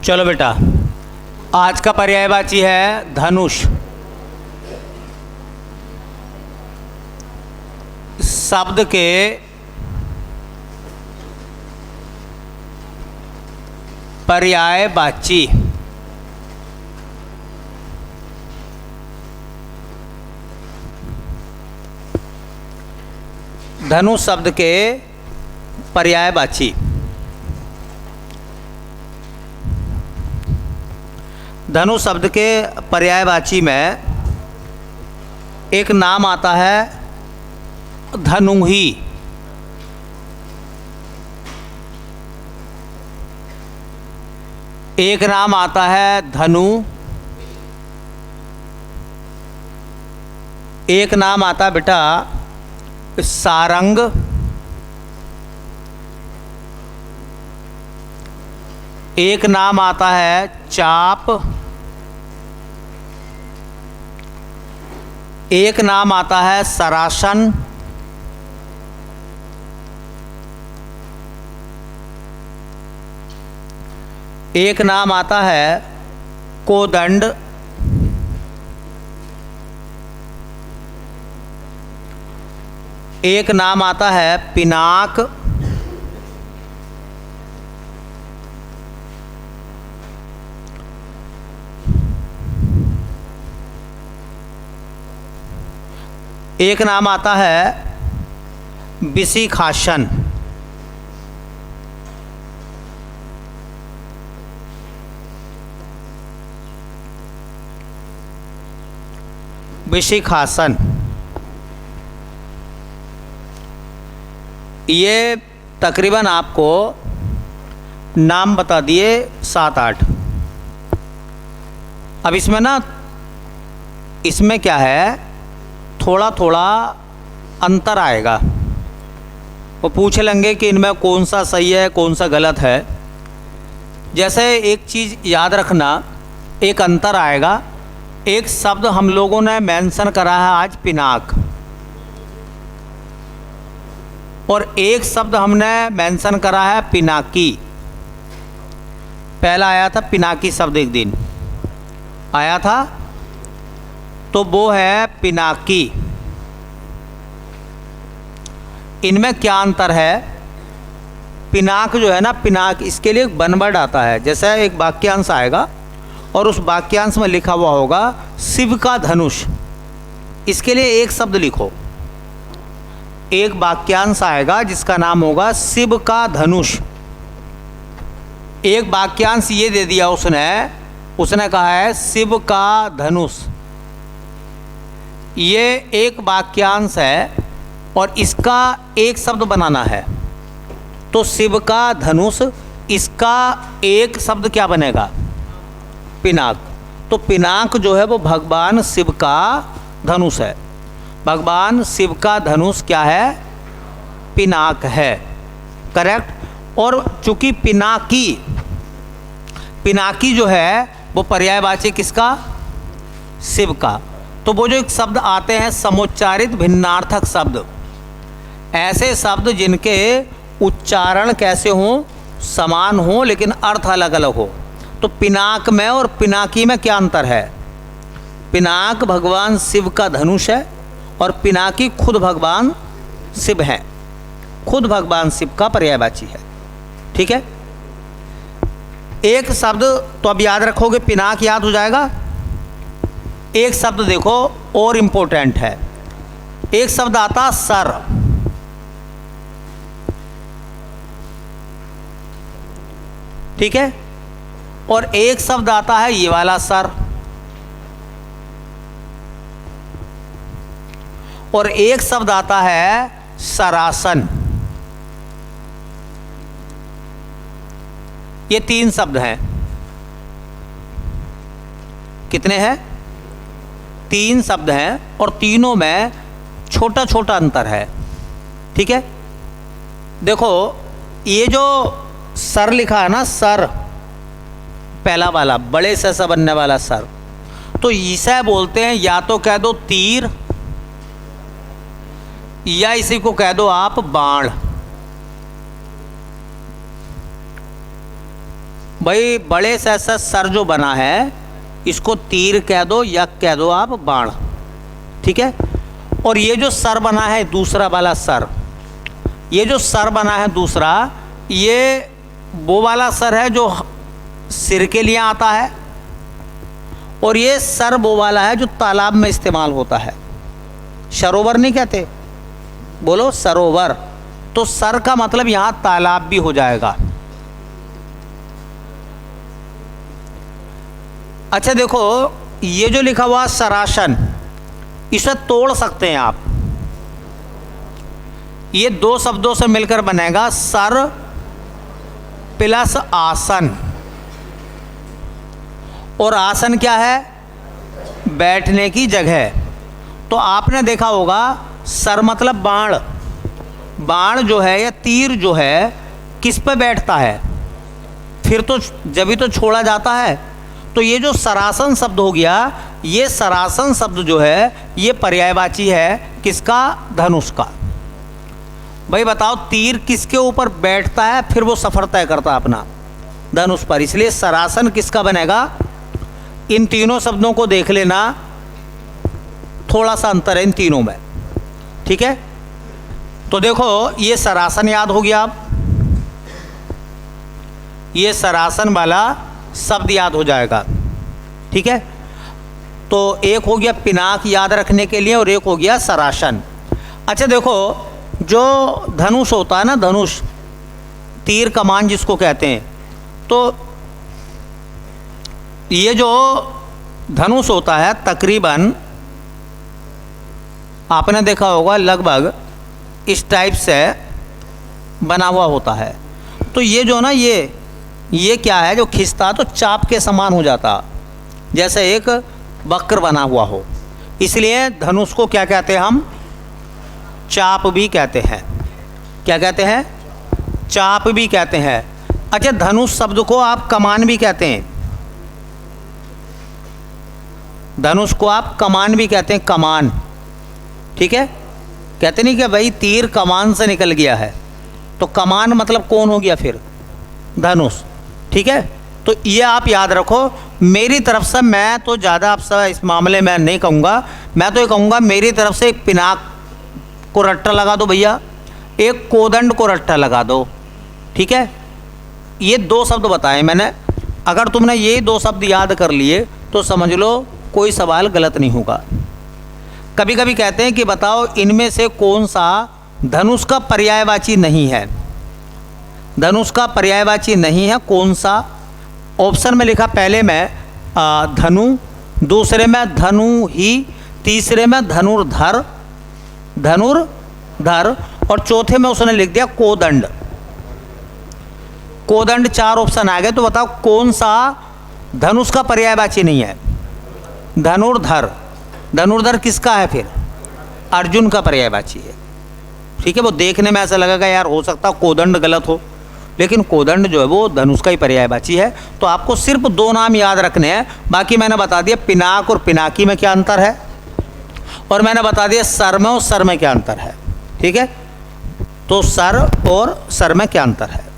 चलो बेटा, आज का पर्यायवाची है धनुष। शब्द के पर्यायवाची धनुष शब्द के पर्यायवाची। धनुष शब्द के पर्यायवाची में एक नाम आता है धनुही। एक नाम आता है धनु। एक नाम आता है बेटा सारंग। एक नाम आता है चाप। एक नाम आता है सरासन। एक नाम आता है कोदंड। एक नाम आता है पिनाक। एक नाम आता है विशिखासन। विशिखासन। ये तकरीबन आपको नाम बता दिए 7-8। अब इसमें ना, इसमें क्या है, थोड़ा थोड़ा अंतर आएगा। वो पूछ लेंगे कि इनमें कौन सा सही है कौन सा गलत है। जैसे एक चीज़ याद रखना, एक अंतर आएगा। एक शब्द हम लोगों ने मेंशन करा है आज पिनाक, और एक शब्द हमने मेंशन करा है पिनाकी। पहला आया था पिनाकी शब्द, एक दिन आया था, तो वो है पिनाकी। इनमें क्या अंतर है? पिनाक जो है ना, पिनाक, इसके लिए एक वन वर्ड आता है। जैसे एक वाक्यांश आएगा और उस वाक्यांश में लिखा हुआ होगा शिव का धनुष, इसके लिए एक शब्द लिखो। एक वाक्यांश आएगा जिसका नाम होगा शिव का धनुष। एक वाक्यांश ये दे दिया उसने कहा है शिव का धनुष। ये एक वाक्यांश है और इसका एक शब्द बनाना है, तो शिव का धनुष, इसका एक शब्द क्या बनेगा? पिनाक। तो पिनाक जो है वो भगवान शिव का धनुष है। भगवान शिव का धनुष क्या है? पिनाक है। करेक्ट। और चूंकि पिनाकी जो है वो पर्यायवाची किसका? शिव का। तो वो जो एक शब्द आते हैं समुच्चारित भिन्नार्थक शब्द, ऐसे शब्द जिनके उच्चारण कैसे हों? समान हो लेकिन अर्थ अलग अलग हो। तो पिनाक में और पिनाकी में क्या अंतर है? पिनाक भगवान शिव का धनुष है और पिनाकी खुद भगवान शिव है, खुद भगवान शिव का पर्यायवाची है। ठीक है। एक शब्द तो अब याद रखोगे, पिनाक याद हो जाएगा। एक शब्द देखो और इम्पोर्टेंट है, एक शब्द आता सर। ठीक है। और एक शब्द आता है ये वाला सर, और एक शब्द आता है सरासन। ये 3 शब्द हैं। कितने हैं? 3 शब्द हैं और तीनों में छोटा छोटा अंतर है। ठीक है। देखो, ये जो सर लिखा है ना, सर पहला वाला, बड़े से बनने वाला सर, तो इसे बोलते हैं, या तो कह दो तीर, या इसी को कह दो आप बाण। भाई बड़े से ऐसा सर जो बना है इसको तीर कह दो या कह दो आप बाण, ठीक है। और ये जो सर बना है दूसरा वाला सर, ये जो सर बना है दूसरा, ये वो वाला सर है जो सिर के लिए आता है, और ये सर वो वाला है जो तालाब में इस्तेमाल होता है। सरोवर नहीं कहते, बोलो सरोवर। तो सर का मतलब यहां तालाब भी हो जाएगा। अच्छा देखो, ये जो लिखा हुआ सरासन, इसे तोड़ सकते हैं आप। ये दो शब्दों से मिलकर बनेगा सर प्लस आसन। और आसन क्या है? बैठने की जगह। तो आपने देखा होगा सर मतलब बाण, बाण जो है या तीर जो है किस पे बैठता है? फिर तो जब ही तो छोड़ा जाता है। तो ये जो सरासन शब्द हो गया, ये सरासन शब्द जो है ये पर्यायवाची है किसका? धनुष का। भाई बताओ तीर किसके ऊपर बैठता है फिर वो सफर तय करता है अपना? धनुष पर। इसलिए सरासन किसका बनेगा? इन तीनों शब्दों को देख लेना, थोड़ा सा अंतर है इन तीनों में, ठीक है। तो देखो ये सरासन याद हो गया, अब ये सरासन वाला शब्द याद हो जाएगा, ठीक है। तो एक हो गया पिनाक याद रखने के लिए और एक हो गया सरासन। अच्छा देखो, जो धनुष होता है ना, धनुष तीर कमान जिसको कहते हैं, तो ये जो धनुष होता है तकरीबन आपने देखा होगा लगभग इस टाइप से बना हुआ होता है। तो ये जो ना ये क्या है, जो खिंचता तो चाप के समान हो जाता, जैसे एक वक्र बना हुआ हो। इसलिए धनुष को क्या कहते हैं हम? चाप भी कहते हैं। क्या कहते हैं? चाप भी कहते हैं। अच्छा धनुष शब्द को आप कमान भी कहते हैं, धनुष को आप कमान भी कहते हैं, कमान, ठीक है। कहते नहीं कि भाई तीर कमान से निकल गया है, तो कमान मतलब कौन हो गया फिर? धनुष, ठीक है। तो ये आप याद रखो। मेरी तरफ से मैं तो ज़्यादा आपसे इस मामले में नहीं कहूँगा, मैं तो ये कहूँगा मेरी तरफ से एक पिनाक को रट्टा लगा दो भैया, एक कोदंड को रट्टा लगा दो, ठीक है। ये दो शब्द बताए मैंने, अगर तुमने ये दो शब्द याद कर लिए तो समझ लो कोई सवाल गलत नहीं होगा। कभी कभी कहते हैं कि बताओ इनमें से कौन सा धनुष का पर्यायवाची नहीं है? धनुष का पर्यायवाची नहीं है कौन सा? ऑप्शन में लिखा पहले में धनु, दूसरे में धनु ही, तीसरे में धनुर्धर, धनुर्धर, और चौथे में उसने लिख दिया कोदंड। कोदंड, चार ऑप्शन आ गए। तो बताओ कौन सा धनुष का पर्यायवाची नहीं है? धनुर्धर। धनुर्धर किसका है फिर? अर्जुन का पर्यायवाची है, ठीक है। वो देखने में ऐसा लगेगा यार हो सकता कोदंड गलत हो, लेकिन कोदंड जो है वो धनुष का ही पर्यायवाची है। तो आपको सिर्फ दो नाम याद रखने हैं, बाकी मैंने बता दिया पिनाक और पिनाकी में क्या अंतर है, और मैंने बता दिया सर में और सर में क्या अंतर है, ठीक है। तो सर और सर में क्या अंतर है।